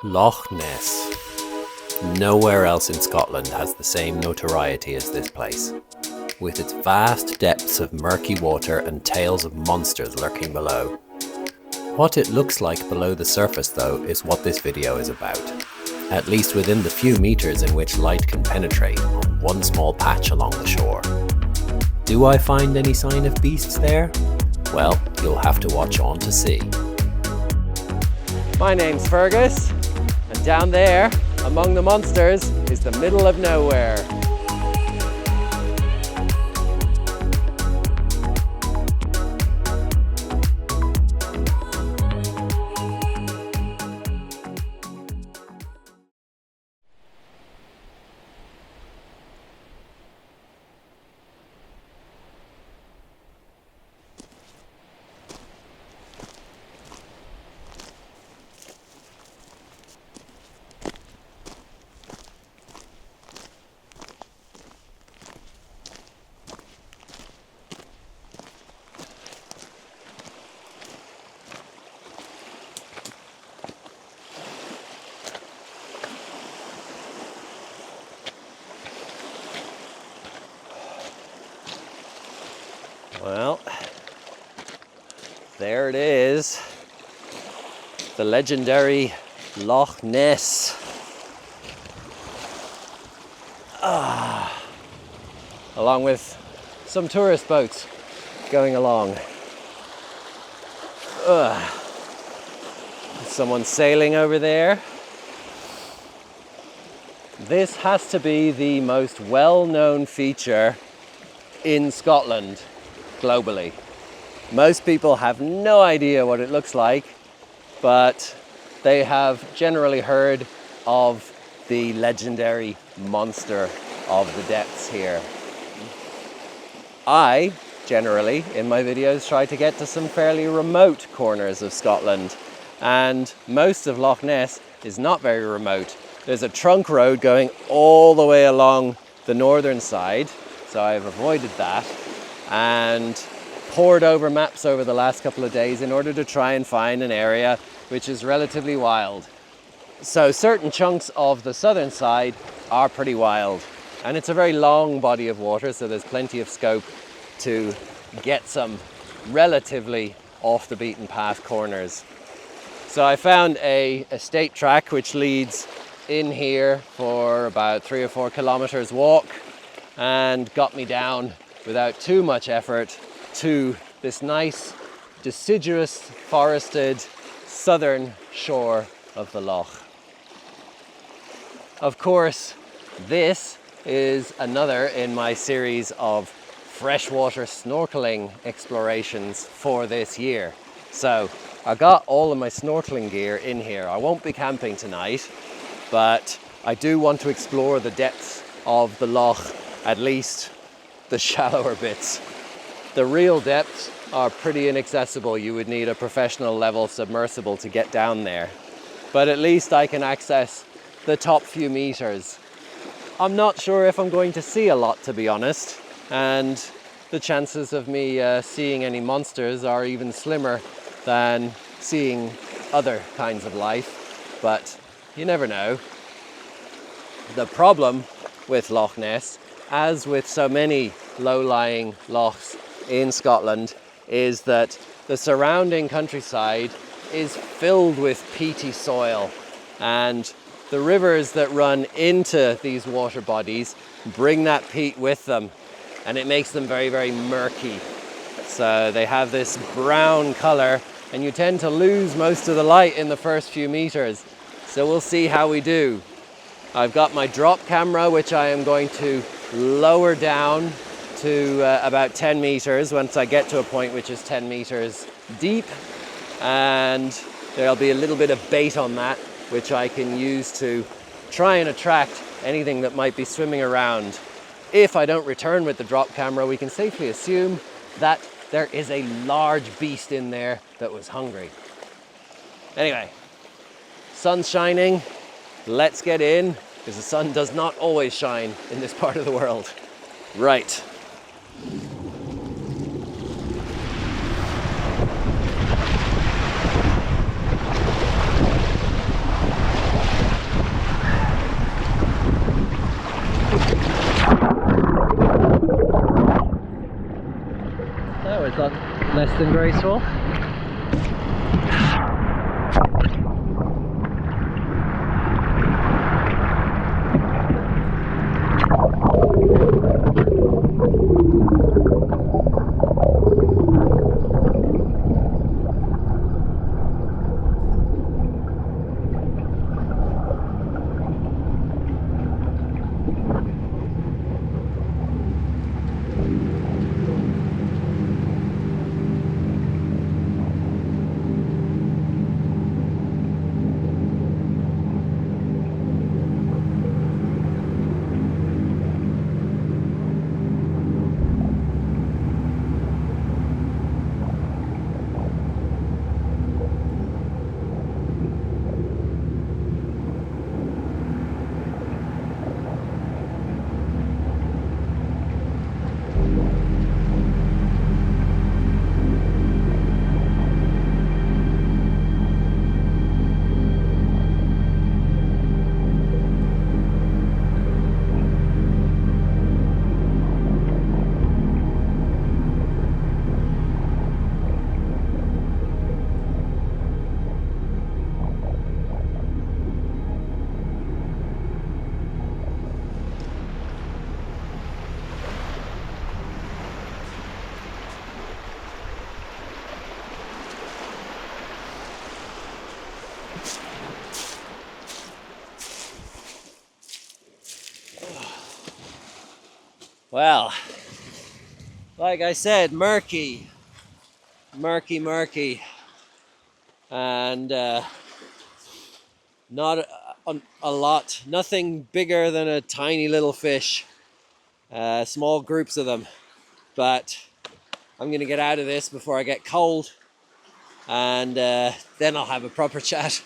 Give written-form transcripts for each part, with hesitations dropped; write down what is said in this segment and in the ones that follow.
Loch Ness. Nowhere else in Scotland has the same notoriety as this place, with its vast depths of murky water and tales of monsters lurking below. What it looks like below the surface though is what this video is about, at least within the few meters in which light can penetrate on one small patch along the shore. Do I find any sign of beasts there? Well, you'll have to watch on to see. My name's Feargus, and down there, among the monsters, is the middle of nowhere. Well, there it is, the legendary Loch Ness. Along with some tourist boats going along. Someone sailing over there. This has to be the most well-known feature in Scotland. Globally. Most people have no idea what it looks like, but they have generally heard of the legendary monster of the depths here. I generally, in my videos, try to get to some fairly remote corners of Scotland, and most of Loch Ness is not very remote. There's a trunk road going all the way along the northern side, so I've avoided that and pored over maps over the last couple of days in order to try and find an area which is relatively wild. So certain chunks of the southern side are pretty wild, and it's a very long body of water, so there's plenty of scope to get some relatively off the beaten path corners. So I found a estate track which leads in here for about 3 or 4 kilometers walk and got me down without too much effort to this nice, deciduous, forested southern shore of the loch. Of course, this is another in my series of freshwater snorkeling explorations for this year. So I got all of my snorkeling gear in here. I won't be camping tonight, but I do want to explore the depths of the loch, at least the shallower bits. The real depths are pretty inaccessible. You would need a professional level submersible to get down there. But at least I can access the top few meters. I'm not sure if I'm going to see a lot, to be honest, and the chances of me seeing any monsters are even slimmer than seeing other kinds of life, but you never know. The problem with Loch Ness, as with so many low-lying lochs in Scotland, is that the surrounding countryside is filled with peaty soil, and the rivers that run into these water bodies bring that peat with them, and it makes them very, very murky. So they have this brown color, and you tend to lose most of the light in the first few meters. So we'll see how we do. I've got my drop camera, which I am going to lower down to about 10 meters once I get to a point which is 10 meters deep, and there'll be a little bit of bait on that which I can use to try and attract anything that might be swimming around. If I don't return with the drop camera, we can safely assume that there is a large beast in there that was hungry. Anyway, sun's shining, let's get in, because the sun does not always shine in this part of the world. Right. less than graceful. Well, like I said, murky, and not a lot, nothing bigger than a tiny little fish, small groups of them. But I'm gonna get out of this before I get cold, and then I'll have a proper chat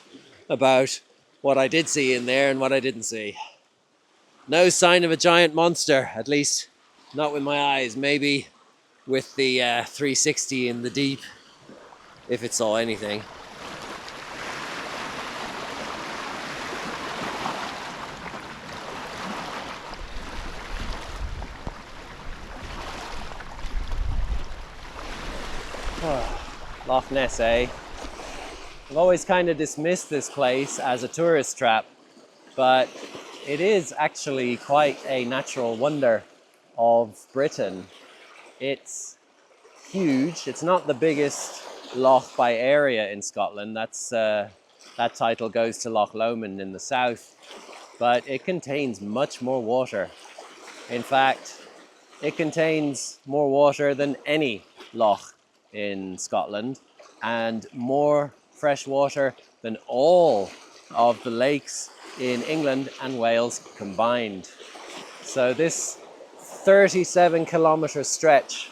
about what I did see in there and what I didn't see. No sign of a giant monster, at least not with my eyes. Maybe with the 360 in the deep, if it saw anything. Loch Ness, eh? I've always kind of dismissed this place as a tourist trap, but it is actually quite a natural wonder of Britain. It's huge. It's not the biggest loch by area in Scotland. That title goes to Loch Lomond in the south, but it contains much more water. In fact, it contains more water than any loch in Scotland, and more fresh water than all of the lakes in England and Wales combined. So this 37-kilometer stretch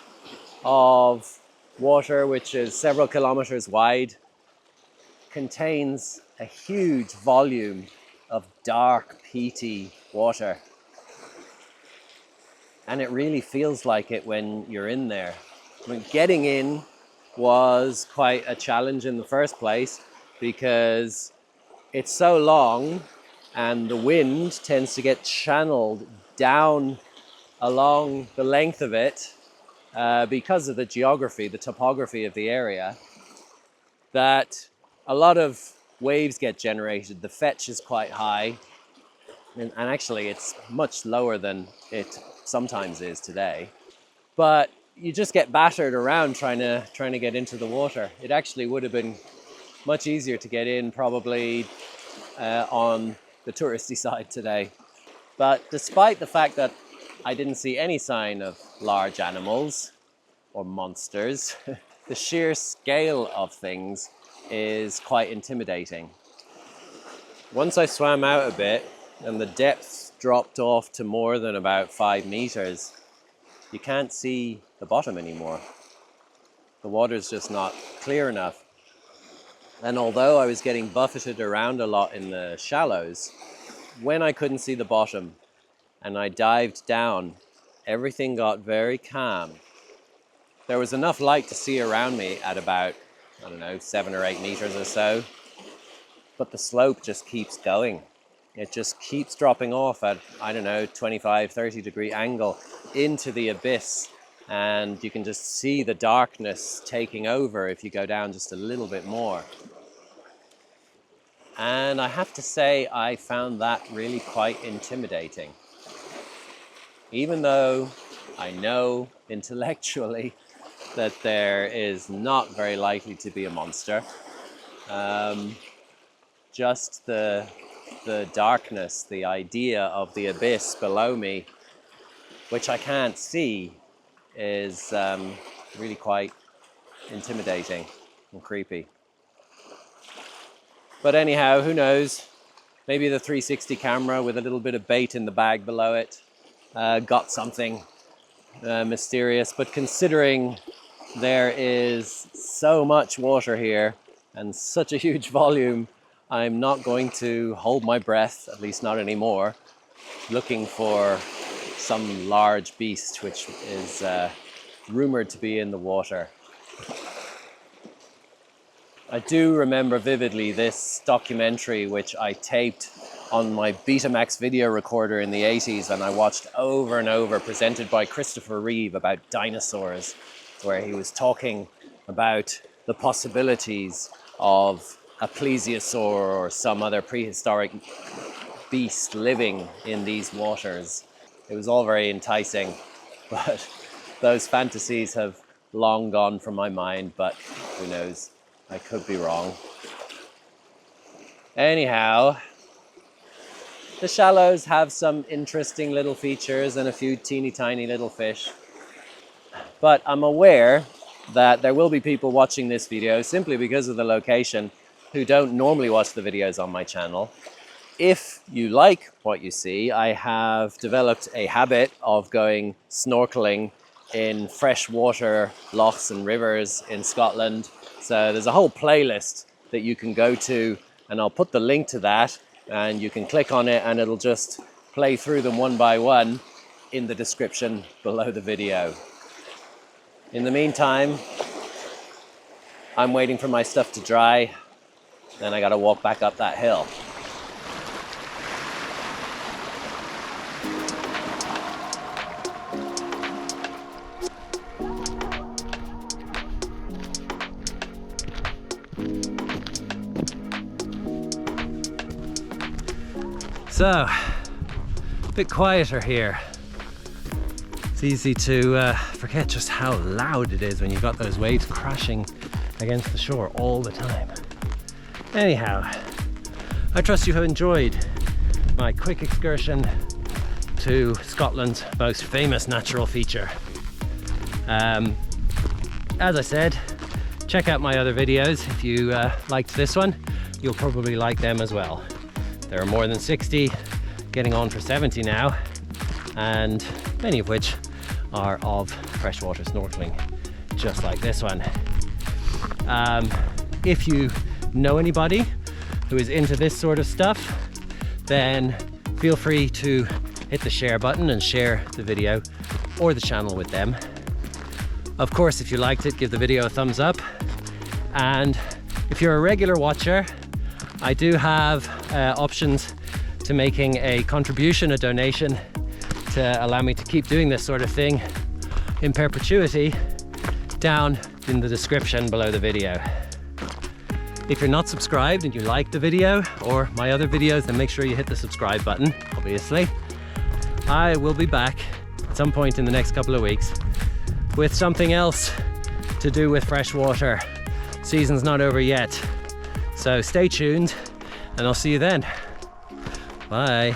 of water, which is several kilometers wide, contains a huge volume of dark, peaty water. And it really feels like it when you're in there. I mean, getting in was quite a challenge in the first place because it's so long and the wind tends to get channeled down along the length of it because of the geography, the topography of the area, that a lot of waves get generated. The fetch is quite high, and actually it's much lower than it sometimes is today. But you just get battered around trying to get into the water. It actually would have been much easier to get in probably on the touristy side today. But despite the fact that I didn't see any sign of large animals or monsters, the sheer scale of things is quite intimidating. Once I swam out a bit and the depth dropped off to more than about 5 meters, you can't see the bottom anymore. The water's just not clear enough. And although I was getting buffeted around a lot in the shallows, when I couldn't see the bottom and I dived down, everything got very calm. There was enough light to see around me at about, 7 or 8 meters or so, but the slope just keeps going. It just keeps dropping off at, 25, 30 degree angle into the abyss. and you can just see the darkness taking over if you go down just a little bit more. And I have to say, I found that really quite intimidating. Even though I know intellectually that there is not very likely to be a monster, just the darkness, the idea of the abyss below me, which I can't see, is really quite intimidating and creepy. But anyhow, who knows? Maybe the 360 camera with a little bit of bait in the bag below it got something mysterious. But considering there is so much water here and such a huge volume, I'm not going to hold my breath, at least not anymore, looking for some large beast which is rumored to be in the water. I do remember vividly this documentary which I taped on my Betamax video recorder in the 80s and I watched over and over, presented by Christopher Reeve, about dinosaurs, where he was talking about the possibilities of a plesiosaur or some other prehistoric beast living in these waters. It was all very enticing, but those fantasies have long gone from my mind, but who knows, I could be wrong. Anyhow, the shallows have some interesting little features and a few teeny tiny little fish. But I'm aware that there will be people watching this video simply because of the location who don't normally watch the videos on my channel. If you like what you see, I have developed a habit of going snorkeling in freshwater lochs and rivers in Scotland. So there's a whole playlist that you can go to, and I'll put the link to that, and you can click on it and it'll just play through them one by one in the description below the video. In the meantime, I'm waiting for my stuff to dry, then I gotta walk back up that hill. So, a bit quieter here. It's easy to forget just how loud it is when you've got those waves crashing against the shore all the time. Anyhow, I trust you have enjoyed my quick excursion to Scotland's most famous natural feature. As I said, check out my other videos. If you liked this one, you'll probably like them as well. There are more than 60, getting on for 70 now, and many of which are of freshwater snorkeling, just like this one. If you know anybody who is into this sort of stuff, then feel free to hit the share button and share the video or the channel with them. Of course, if you liked it, give the video a thumbs up. And if you're a regular watcher, I do have options to making a contribution, a donation, to allow me to keep doing this sort of thing in perpetuity down in the description below the video. If you're not subscribed and you like the video or my other videos, then make sure you hit the subscribe button, obviously. I will be back at some point in the next couple of weeks with something else to do with freshwater. Season's not over yet. So stay tuned and I'll see you then. Bye.